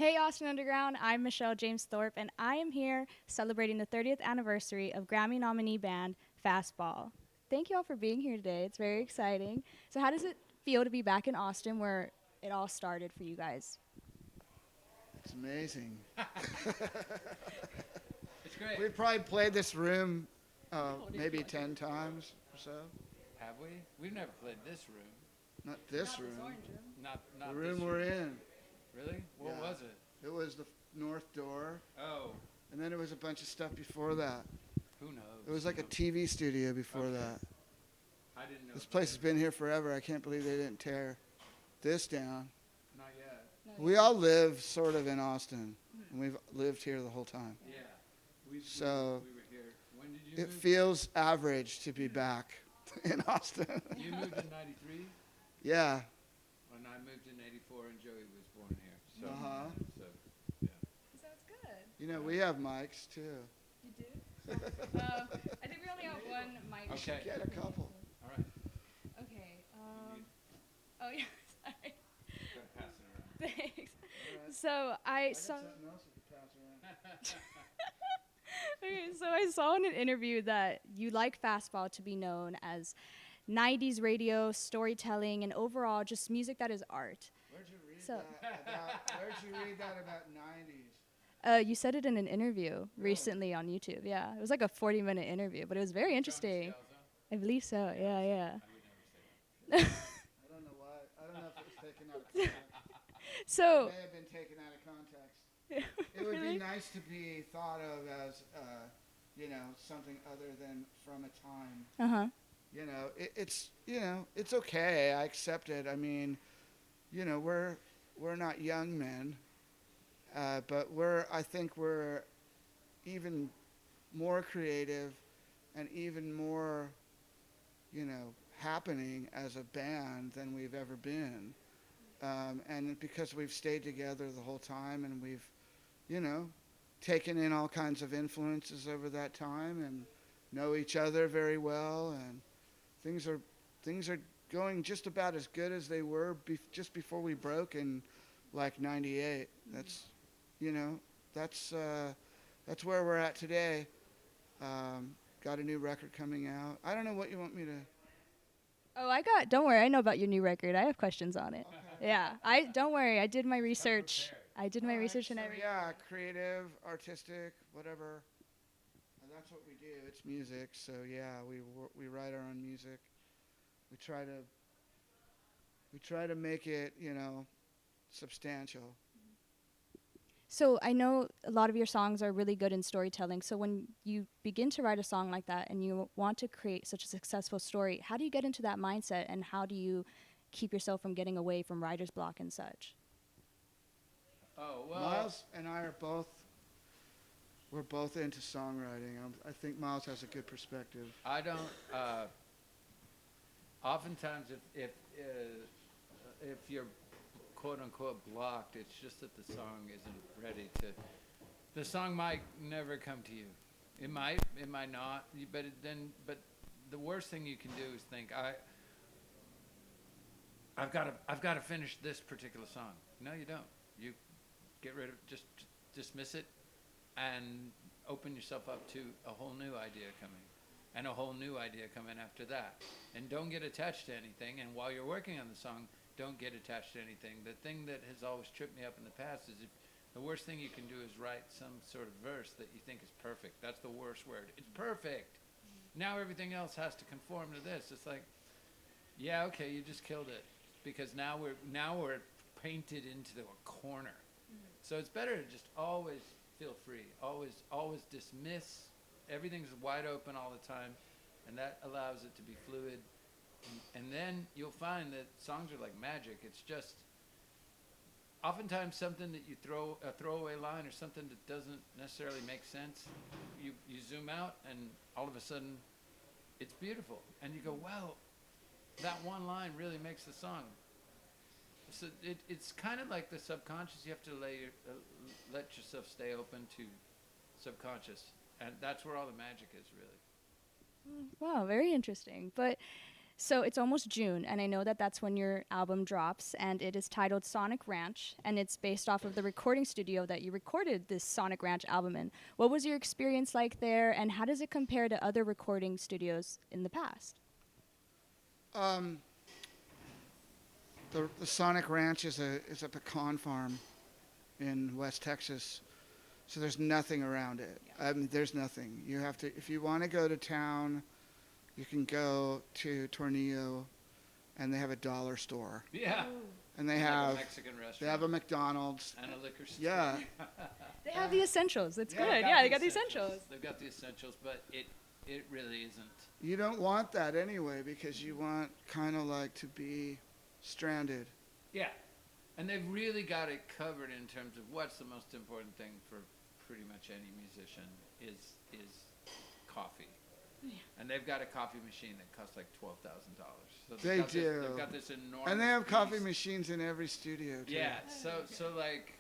Hey, Austin Underground. I'm Michelle James Thorpe, and I am here celebrating the 30th anniversary of Grammy nominee band Fastball. Thank you all for being here today. It's very exciting. So, how does it feel to be back in Austin where it all started for you guys? It's amazing. It's great. We've probably played this room maybe 10 times or so. Have we? We've never played this room. Not this Not room. this orange room. Not The this room we're in. Really? What Yeah. was it? It was the north door, Oh, and then it was a bunch of stuff before that. who knows? It was like a TV studio before Okay. that. I didn't know. This place has been here forever. I can't believe they didn't tear this down. Not yet. We all live sort of in Austin, and we've lived here the whole time. Yeah. So we were here. When did you it move? feels average to be back in Austin. You moved in '93, Yeah. and I moved in '84, and Joey was born here. So, Uh-huh. so yeah. So it's good. You know, we have mics too. You do? I think we only have one mic. Okay. Get a couple. All right. Okay. You need- Oh, yeah. Sorry. Gotta pass it around. Thanks. So, I saw. Something else you could pass around. Okay, so I saw in an interview that you like Fastball to be known as 90s radio, storytelling, and overall just music that is art. Where'd you read So- that about? Where'd you read that about '90s? You said it in an interview recently on YouTube. Yeah, it was like a 40-minute interview, but it was very interesting. I believe so. Yeah, yeah. I don't know why. I don't know if it was taken out of context. It So, may have been taken out of context. It would be nice to be thought of as, something other than from a time. You know, it's okay. I accept it. I mean, we're not young men, but I think we're even more creative and even more, happening as a band than we've ever been. And because we've stayed together the whole time and we've, taken in all kinds of influences over that time and know each other very well, and things are going just about as good as they were just before we broke in like '98. That's that's where we're at today. Got a new record coming out. I don't know what you want me to. don't worry, I know about your new record. I have questions on it. Okay. Yeah, don't worry, I did my research. I did my Alright, research and so everything. yeah, creative, artistic, whatever. That's what we do. It's music. So yeah, we write our own music. We try to make it, substantial. So I know a lot of your songs are really good in storytelling. So when you begin to write a song like that and you want to create such a successful story, how do you get into that mindset and how do you keep yourself from getting away from writer's block and such? Oh well. Miles and I we're both into songwriting. I think Miles has a good perspective. I don't. Oftentimes, if you're quote unquote blocked, it's just that the song isn't ready to. The song might never come to you. It might not. But the worst thing you can do is think I've got to finish this particular song. No, you don't. You get rid of just dismiss it and open yourself up to a whole new idea coming and a whole new idea coming after that. And don't get attached to anything. And while you're working on the song, don't get attached to anything. The thing that has always tripped me up in the past is if the worst thing you can do is write some sort of verse that you think is perfect. That's the worst word. It's perfect. Now everything else has to conform to this. It's like, yeah, okay, you just killed it because now we're painted into a corner. So it's better to just always feel free. Always dismiss. Everything's wide open all the time, and that allows it to be fluid. And then you'll find that songs are like magic. It's just oftentimes something that you throw a throwaway line or something that doesn't necessarily make sense. You zoom out, and all of a sudden, it's beautiful. And you go, wow, that one line really makes the song. So it's kind of like the subconscious. You have to let yourself stay open to subconscious, and that's where all the magic is, really. Wow, very interesting. But So it's almost June, and I know that that's when your album drops, and it is titled Sonic Ranch, and it's based off of the recording studio that you recorded this Sonic Ranch album in. What was your experience like there, and how does it compare to other recording studios in the past? Um, the Sonic Ranch is a pecan farm in West Texas, so there's nothing around it. Yeah. I mean, there's nothing. You have to, if you want to go to town, you can go to Tornillo, and they have a dollar store, Yeah. and they Like a have Mexican restaurant. they have a McDonald's. And a liquor store. Yeah. They have the essentials. It's Yeah, good. Yeah, they got the essentials. They've got the essentials, but it really isn't. You don't want that anyway because you want kind of like to be stranded. Yeah. And they've really got it covered in terms of what's the most important thing for pretty much any musician is coffee. Yeah. And they've got a coffee machine that costs like $12,000. So They do. They've got this enormous. And they have coffee beast. machines in every studio too. Yeah. So like,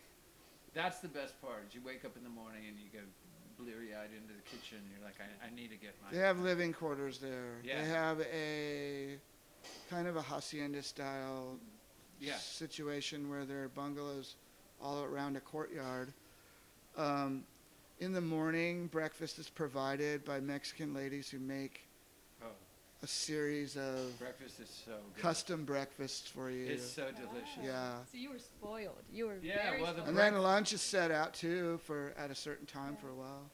that's the best part. Is you wake up in the morning and you go bleary-eyed into the kitchen. You're like, I need to get my. They have living quarters there. Yeah. They have a kind of a hacienda style Yeah. situation where there are bungalows all around a courtyard. In the morning, breakfast is provided by Mexican ladies who make Oh, a series of breakfast is so good. custom breakfasts for you. It's so delicious. Yeah. So you were spoiled. You were Yeah, very well, the spoiled. And then lunch is set out too for at a certain time for a while.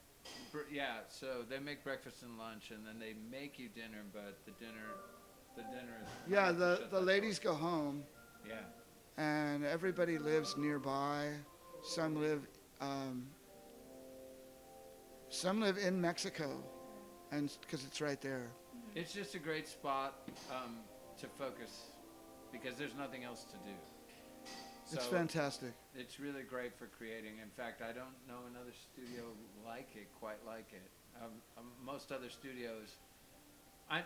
Yeah, so they make breakfast and lunch, and then they make you dinner, but the dinner is. Yeah, the ladies go home, Yeah. and everybody lives nearby. Some live in Mexico, and because it's right there. It's just a great spot to focus because there's nothing else to do. It's So fantastic. it's really great for creating. In fact, I don't know another studio quite like it. Most other studios,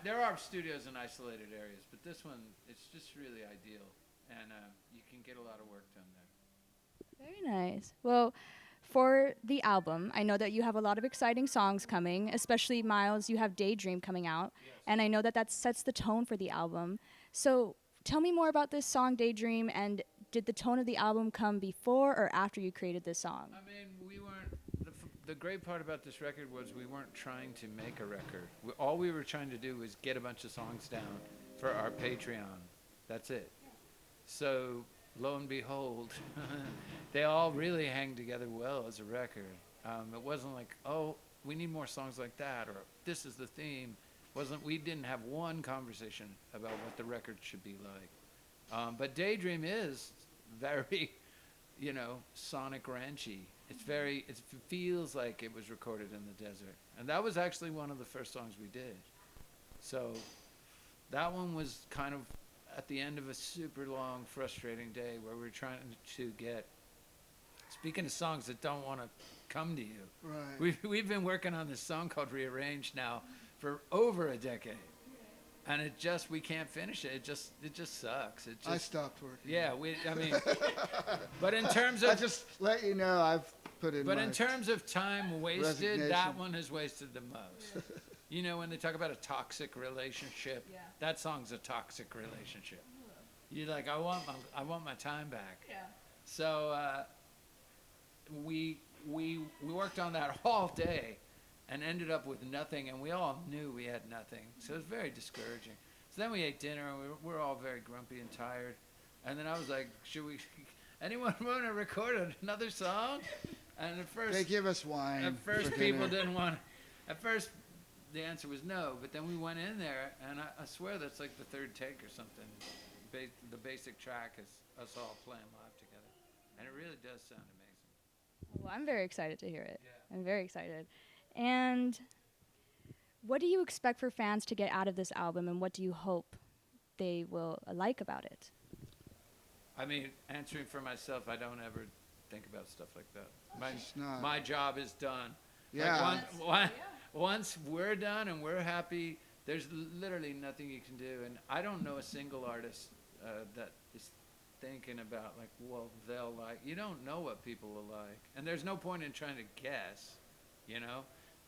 there are studios in isolated areas, but this one, it's just really ideal, and you can get a lot of work done there. Very nice. Well, for the album, I know that you have a lot of exciting songs coming, especially Miles, you have Daydream coming out, and I know that that sets the tone for the album. So tell me more about this song, Daydream, and did the tone of the album come before or after you created this song? I mean, we weren't. The great part about this record was we weren't trying to make a record. All we were trying to do was get a bunch of songs down for our Patreon. That's it. So lo and behold, they all really hang together well as a record. It wasn't like, oh, we need more songs like that, or this is the theme. We didn't have one conversation about what the record should be like. But Daydream is very, Sonic Ranchy. It feels like it was recorded in the desert. And that was actually one of the first songs we did. So that one was kind of at the end of a super long, frustrating day where we were trying to get, speaking of songs that don't want to come to you, Right. we've been working on this song called Rearrange now for over a decade. And we can't finish it. It just sucks. I stopped working. Yeah, but in terms of I just let you know I've put in. But my in terms of time wasted, that resignation. one has wasted the most. When they talk about a toxic relationship, Yeah. that song's a toxic relationship. You're like, I want my time back. Yeah. So we worked on that all day, and ended up with nothing, and we all knew we had nothing. So it was very discouraging. So then we ate dinner, and we were all very grumpy and tired. And then I was like, anyone want to record another song? And at first, They give us wine. at first for people dinner. didn't want. At first, the answer was no. But then we went in there, and I swear that's like the third take or something. The basic track is us all playing live together, and it really does sound amazing. Well, I'm very excited to hear it. Yeah. I'm very excited. And what do you expect for fans to get out of this album, and what do you hope they will like about it? I mean, answering for myself, I don't ever think about stuff like that. It's not. My job is done. Yeah. Like once we're done and we're happy, there's literally nothing you can do. And I don't know a single artist that is thinking about like, well, they'll like. You don't know what people will like, and there's no point in trying to guess.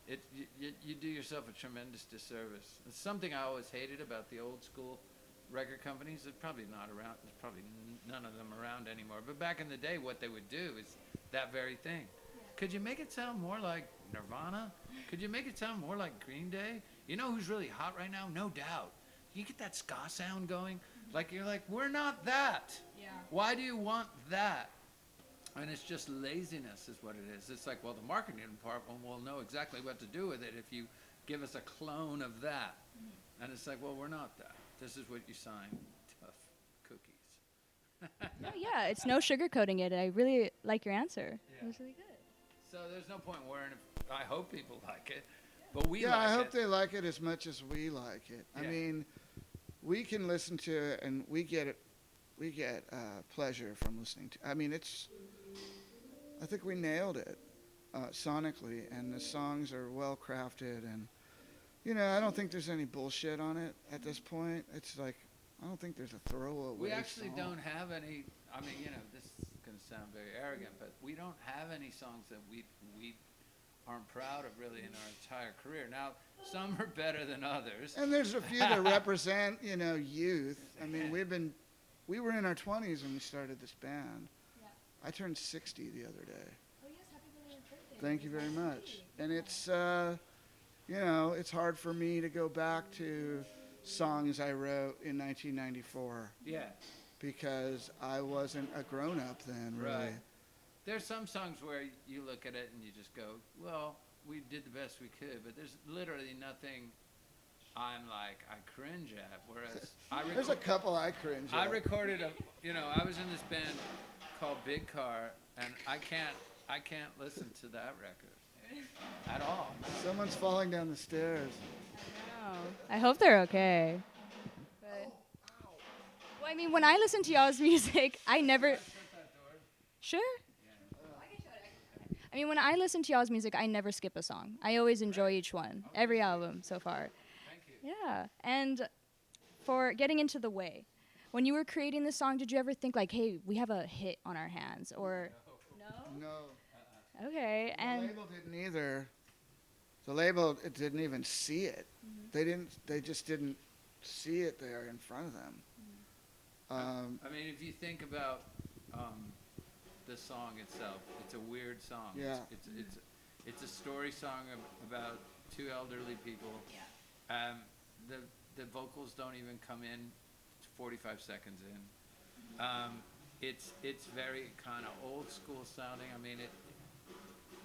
You do yourself a tremendous disservice. It's something I always hated about the old school record companies. They're probably not around. There's probably none of them around anymore. But back in the day, what they would do is that very thing. Could you make it sound more like Nirvana? Could you make it sound more like Green Day? You know who's really hot right now? No doubt. You get that ska sound going. Like, you're like, we're not that. Yeah. Why do you want that? And it's just laziness is what it is. It's like, well, the marketing department will know exactly what to do with it if you give us a clone of that. And it's like, well, we're not that. This is what you sign. Tough cookies. Yeah, it's no sugarcoating it. I really like your answer. It was really good. So there's no point worrying if I hope people like it. But we Yeah, like I hope it. they like it as much as we like it. I Yeah. mean, we can listen to it and we get pleasure from listening to. I mean, I think we nailed it sonically, and the songs are well crafted, and I don't think there's any bullshit on it at this point. It's like I don't think there's a throwaway. We actually song. don't have any. I mean, this is going to sound very arrogant, but we don't have any songs that we aren't proud of really in our entire career. Now, some are better than others. And there's a few that represent, youth. I mean, we were in our 20s when we started this band. Yeah. I turned 60 the other day. Oh yes, happy belated birthday. Thank you very much. And it's, it's hard for me to go back to songs I wrote in 1994 Yeah. because I wasn't a grown-up then, really. Right. There's some songs where you look at it and you just go, well, we did the best we could, but there's literally nothing I'm like, I cringe at. Whereas There's a couple I cringe at. I recorded I was in this band called Big Car, and I can't listen to that record at all. Someone's falling down the stairs. I hope they're okay. But, well, I mean, when I listen to y'all's music, I never. Sure. I mean, when I listen to y'all's music, I never skip a song. I always enjoy each one, every album so far. Thank you. Yeah, and for getting into the way, when you were creating this song, did you ever think like, hey, we have a hit on our hands, or no? No. Okay, The and label didn't either. The label didn't even see it. They just didn't see it there in front of them. I mean, if you think about the song itself, it's a weird song. Yeah. It's a story song about two elderly people. Yeah. The vocals don't even come in 45 seconds in. It's very kind of old school sounding. I mean,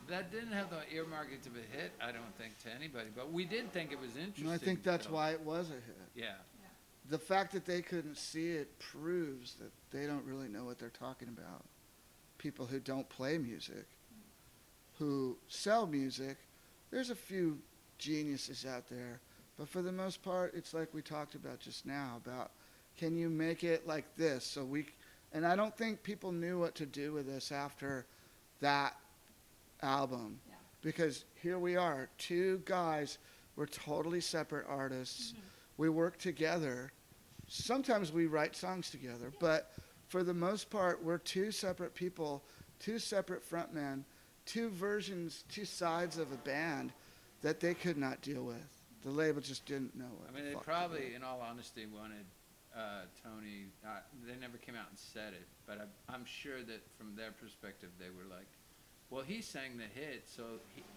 that didn't have the earmarkings of a hit, I don't think, to anybody. But we did think it was interesting. And I think that's so. why it was a hit. Yeah. The fact that they couldn't see it proves that they don't really know what they're talking about. People who don't play music, who sell music, there's a few geniuses out there, but for the most part, it's like we talked about just now, about can you make it like this? And I don't think people knew what to do with this after that album, because here we are, two guys, we're totally separate artists. We work together. Sometimes we write songs together, but for the most part, we're two separate people, two separate frontmen, two versions, two sides of a band that they could not deal with. The label just didn't know what. I mean, they probably, in all honesty, wanted Tony. They never came out and said it, but I'm sure that from their perspective, they were like, well, he sang the hit, so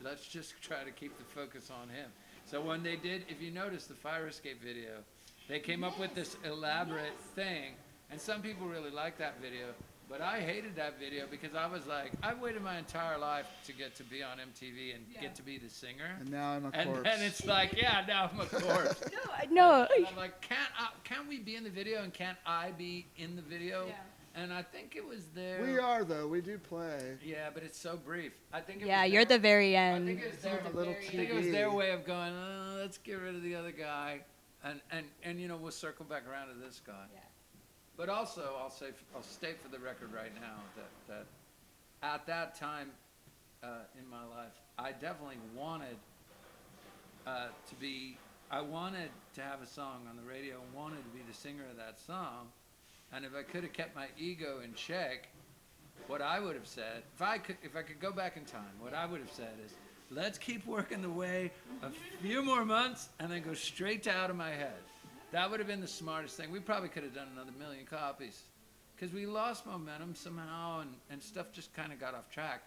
let's just try to keep the focus on him. So when they did, if you notice the fire escape video, they came up with this elaborate thing, and some people really liked that video, but I hated that video because I was like, I waited my entire life to get to be on MTV and get to be the singer. And now I'm a And corpse. then it's like, yeah, now I'm a corpse. no. And I'm like, can't we be in the video and can't I be in the video? Yeah. And I think it was there. We are, though. We do play. Yeah, but it's so brief. I think it Yeah, was you're at their- the very I end. think it was their, a little I think it was TV. their way of going, oh, let's get rid of the other guy. And we'll circle back around to this guy. Yeah. But also, I'll state for the record right now that at that time in my life, I definitely wanted I wanted to have a song on the radio and wanted to be the singer of that song. And if I could have kept my ego in check, what I would have said, if I could go back in time, what I would have said is, let's keep working the way a few more months and then go straight to Out of My Head. That would have been the smartest thing. We probably could have done another 1 million copies because we lost momentum somehow and stuff just kind of got off track.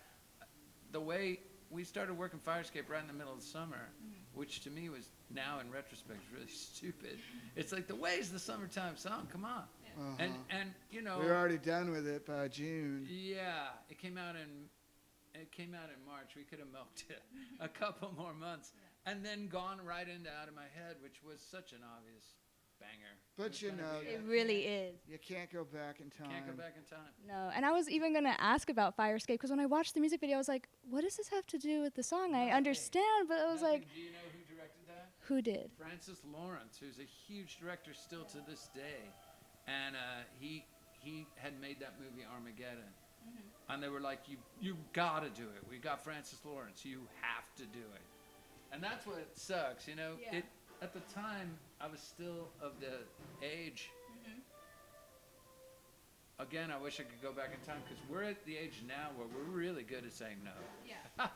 The way we started working Firescape right in the middle of the summer, which to me was now in retrospect really stupid. It's like, the way's the summertime song, come on. And you know, we were already done with it by June. Yeah, it came out in March. We could have milked it a couple more months and then gone right into Out of My Head, which was such an obvious banger. But you know, It really is. you can't go back in time. Can't go back in time. No, and I was even going to ask about Firescape because when I watched the music video, I was like, what does this have to do with the song? I understand, but I was Nothing. like, Do you know who directed that? who did? Francis Lawrence, who's a huge director still to this day. And he had made that movie Armageddon. And they were like, you gotta do it. We got Francis Lawrence. You have to do it. And that's what sucks, you know. Yeah. At the time, I was still of the age. Again, I wish I could go back in time because we're at the age now where we're really good at saying no. Yeah.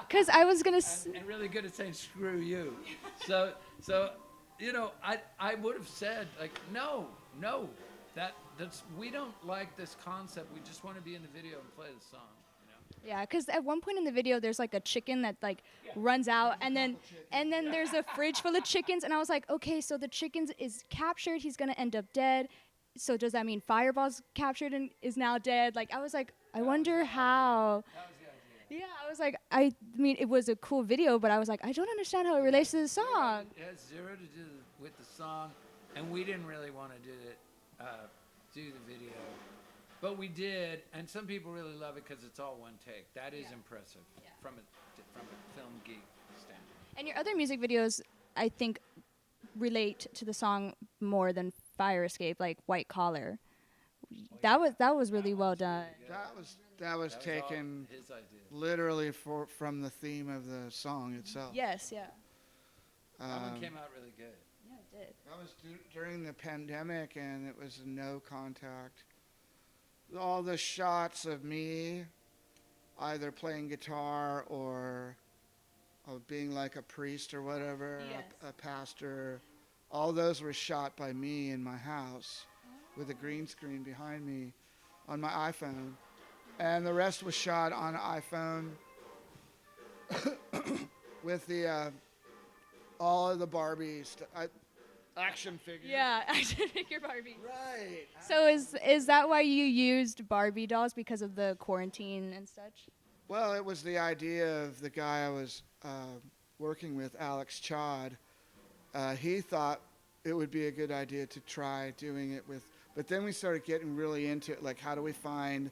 Because I was going to... And really good at saying screw you. So you know, I would have said, like, no. That's we don't like this concept. We just want to be in the video and play the song, you know? Yeah, because at one point in the video, there's like a chicken that like runs out, and then there's a fridge full of chickens, and I was like, okay, so the chickens is captured. He's gonna end up dead. So does that mean Fireball's captured and is now dead? Like, I was like, I wonder how. That was the idea. Yeah, I was like, I mean, it was a cool video, but I was like, I don't understand how it relates to the song. It has zero to do with the song, and we didn't really want to do the video, but we did, and some people really love it because it's all one take. That is impressive from a film geek standpoint. And your other music videos, I think, relate to the song more than Fire Escape, like White Collar. That was really well done. That was taken all his idea. literally from the theme of the song itself. Yes, yeah. That one came out really good. Yeah, it did. That was during the pandemic, and it was no contact. All the shots of me either playing guitar or being like a priest or whatever, Yes. a pastor, all those were shot by me in my house with a green screen behind me on my iPhone. And the rest was shot on an iPhone with the all of the Barbies. Action figures. Yeah, action figure Barbie. Right. So is that why you used Barbie dolls, because of the quarantine and such? Well, it was the idea of the guy I was working with, Alex Chod. He thought it would be a good idea to try doing it with, but then we started getting really into it, like how do we find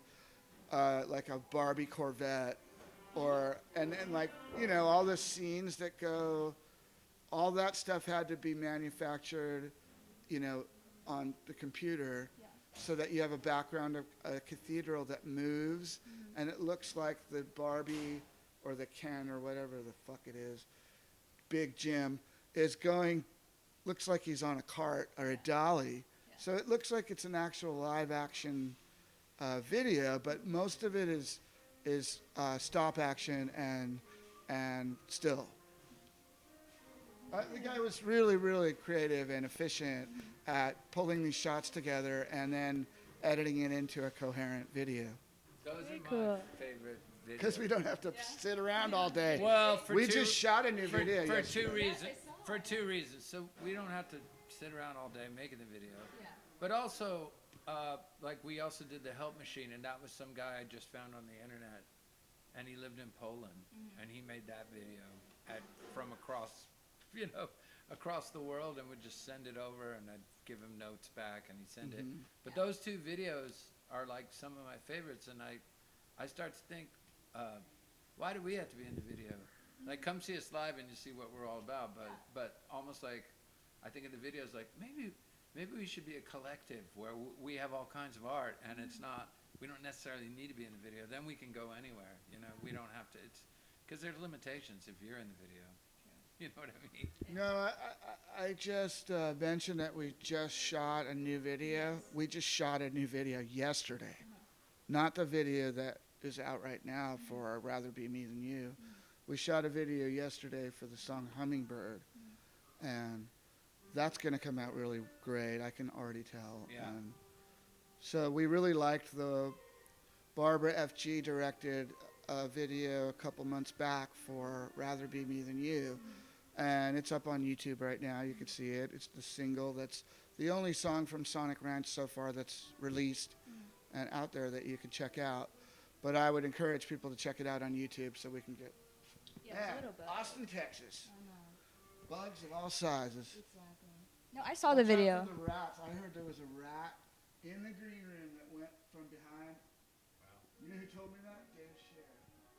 like a Barbie Corvette, and like, you know, all the scenes that go. All that stuff had to be manufactured, you know, on the computer, so that you have a background of a cathedral that moves, and it looks like the Barbie or the Ken or whatever the fuck it is, Big Jim, is going, looks like he's on a cart or a dolly. So it looks like it's an actual live action video, but most of it is stop action and still. The guy was really, really creative and efficient at pulling these shots together and then editing it into a coherent video. Those are my cool. favorite videos. Because we don't have to sit around all day. Well, we just shot a new video for yesterday. two reasons. So we don't have to sit around all day making the video. Yeah. But also, like, we also did the Help Machine, and that was some guy I just found on the internet, and he lived in Poland, and he made that video from across the world, and would just send it over, and I'd give him notes back, and he'd send it. But those two videos are like some of my favorites, and I start to think, why do we have to be in the video? Like, come see us live and you see what we're all about, but almost like, I think in the videos, like, maybe we should be a collective where we have all kinds of art, and it's not, we don't necessarily need to be in the video, then we can go anywhere, you know, we don't have to, it's, because there's limitations if you're in the video. You know what I mean? No, I just mentioned that we just shot a new video. We just shot a new video yesterday. Not the video that is out right now for Rather Be Me Than You, we shot a video yesterday for the song Hummingbird, and that's going to come out really great. I can already tell. Yeah. And so we really liked the Barbara FG directed video a couple months back for Rather Be Me Than You. And it's up on YouTube right now. You can see it. It's the single. That's the only song from Sonic Ranch so far that's released and out there that you can check out. But I would encourage people to check it out on YouTube so we can get... Yeah, a little bit. Austin, Texas. I know. Bugs of all sizes. Exactly. No, I saw the Watch out video. for the rats. I heard there was a rat in the green room that went from behind. Wow. You know who told me that? Dave Scher.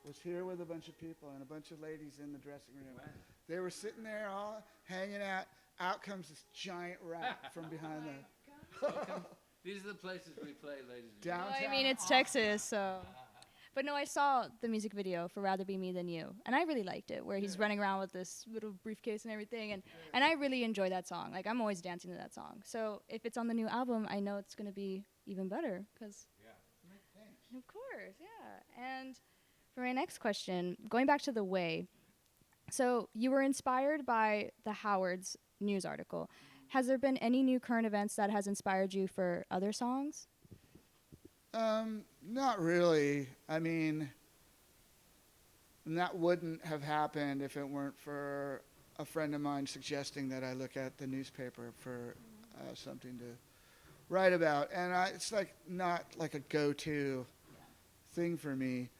Was here with a bunch of people and a bunch of ladies in the dressing room. Wow. They were sitting there all hanging out. Out comes this giant rat from behind them. These are the places we play, ladies and Downtown. Well, I mean, it's Texas, so. But no, I saw the music video for Rather Be Me Than You, and I really liked it, where he's running around with this little briefcase and everything, and I really enjoy that song. Like, I'm always dancing to that song. So if it's on the new album, I know it's going to be even better, because... Yeah. Of course, yeah. And for my next question, going back to The Way, so you were inspired by the Howard's news article. Has there been any new current events that has inspired you for other songs? Not really. I mean, that wouldn't have happened if it weren't for a friend of mine suggesting that I look at the newspaper for something to write about. And it's like not like a go-to thing for me.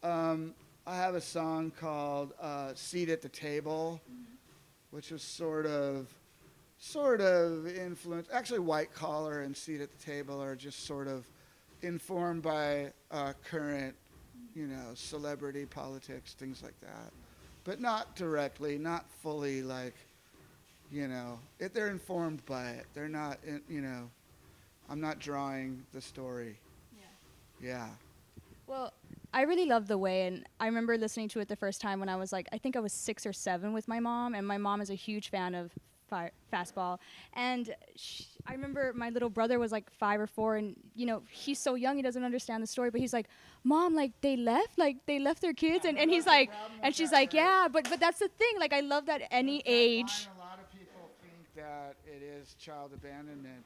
I have a song called Seat at the Table, which was sort of influenced. Actually, White Collar and Seat at the Table are just sort of informed by current, celebrity politics, things like that. But not directly, not fully like, they're informed by it. They're not, I'm not drawing the story. Yeah. Well, I really love The Way, and I remember listening to it the first time when I was I think I was 6 or 7 with my mom, and my mom is a huge fan of Fastball. And I remember my little brother was 5 or 4, and he's so young, he doesn't understand the story, but he's like, Mom, they left their kids, and he's like, and she's like, yeah, but that's the thing, I love that any age. A lot of people think that it is child abandonment,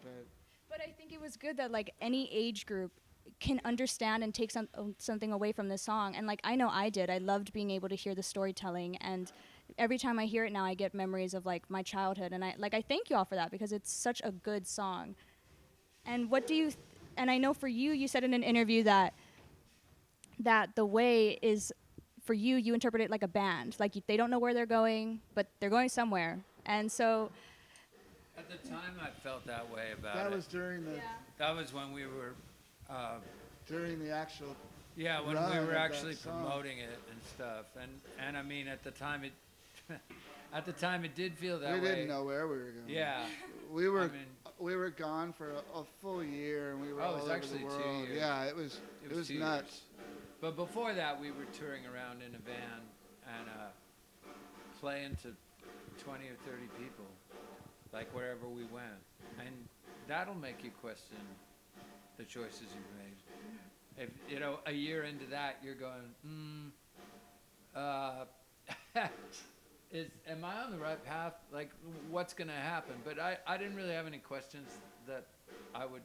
But I think it was good that any age group can understand and take something away from this song. And I know I did. I loved being able to hear the storytelling, and every time I hear it now, I get memories of my childhood. And I thank you all for that, because it's such a good song. And what do you? And I know for you, you said in an interview that The Way is, for you, you interpret it like a band. They don't know where they're going, but they're going somewhere. And so. At the time, I felt that way about that it. was during the That was when we were. during the actual. Yeah, when run we of were that actually song. promoting it and stuff, and I mean at the time it, it did feel that way. We didn't know where we were going. Yeah. We were I mean, we were gone for a full year, and we were Oh, all it was over actually the 2 world. years. Yeah, it was 2 nuts. years. But before that, we were touring around in a van and playing to 20 or 30 people, wherever we went, and that'll make you question the choices you've made. If a year into that, you're going, am I on the right path? What's going to happen? But I didn't really have any questions that I would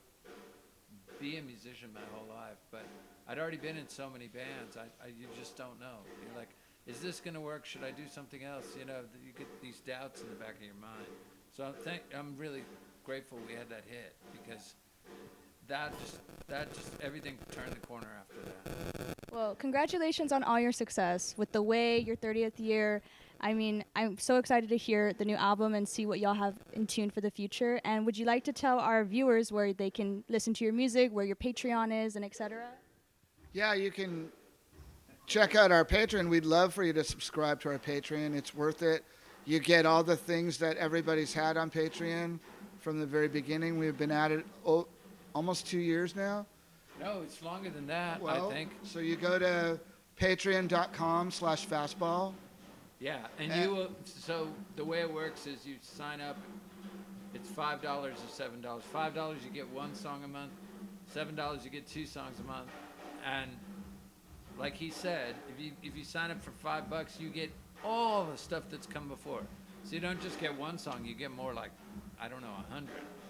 be a musician my whole life. But I'd already been in so many bands. You just don't know. You're like, is this going to work? Should I do something else? You get these doubts in the back of your mind. So I'm really grateful we had that hit, because that just everything turned the corner after that. Well, congratulations on all your success with The Way, your 30th year. I mean, I'm so excited to hear the new album and see what y'all have in tune for the future. And would you like to tell our viewers where they can listen to your music, where your Patreon is, and etc.? Yeah, you can check out our Patreon. We'd love for you to subscribe to our Patreon. It's worth it. You get all the things that everybody's had on Patreon from the very beginning. We've been at it almost 2 years now. No, it's longer than that, Well, I think. so you go to patreon.com/fastball. Yeah, and you will. So the way it works is you sign up. It's $5 or $7. $5 you get 1 song a month. $7 you get 2 songs a month, and like he said, if you sign up for $5, you get all the stuff that's come before. So you don't just get one song, you get more, like, I don't know, 100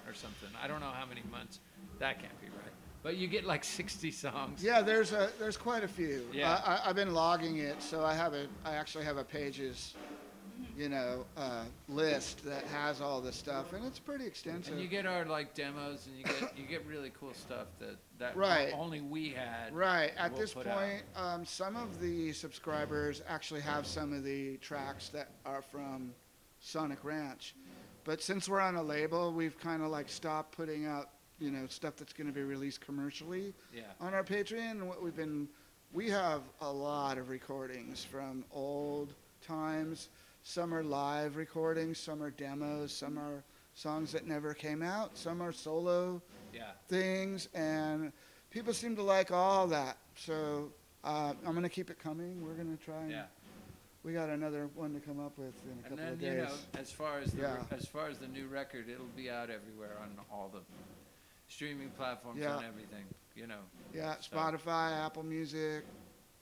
or something. I don't know how many months. That can't be right. But you get like 60 songs. Yeah, there's quite a few. Yeah. I've been logging it, so I actually have a pages, list that has all this stuff, and it's pretty extensive. And you get our like demos, and you get really cool stuff that Right. only we had. Right. At we'll this put point, some of the subscribers actually have some of the tracks that are from Sonic Ranch. But since we're on a label, we've kind of like stopped putting out, stuff that's going to be released commercially Yeah. on our Patreon. And what we have a lot of recordings from old times. Some are live recordings, some are demos, some are songs that never came out, some are solo Yeah. things, and people seem to like all that. So I'm going to keep it coming. We're going to try and Yeah. we got another one to come up with in a And couple then of days. as far as Yeah. the new record, it'll be out everywhere on all the streaming platforms Yeah. and everything. Yeah, So, Spotify, Apple Music.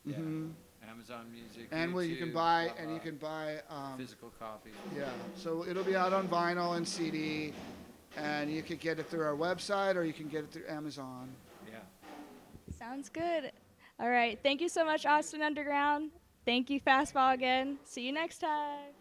Yeah. hmm Amazon Music. And where you can YouTube, buy, blah, and you blah. can buy, Physical copy. yeah. So it'll be out on vinyl and CD, and you can get it through our website or you can get it through Amazon. Yeah. Sounds good. All right. Thank you so much, Austin Underground. Thank you, Fastball, again. See you next time.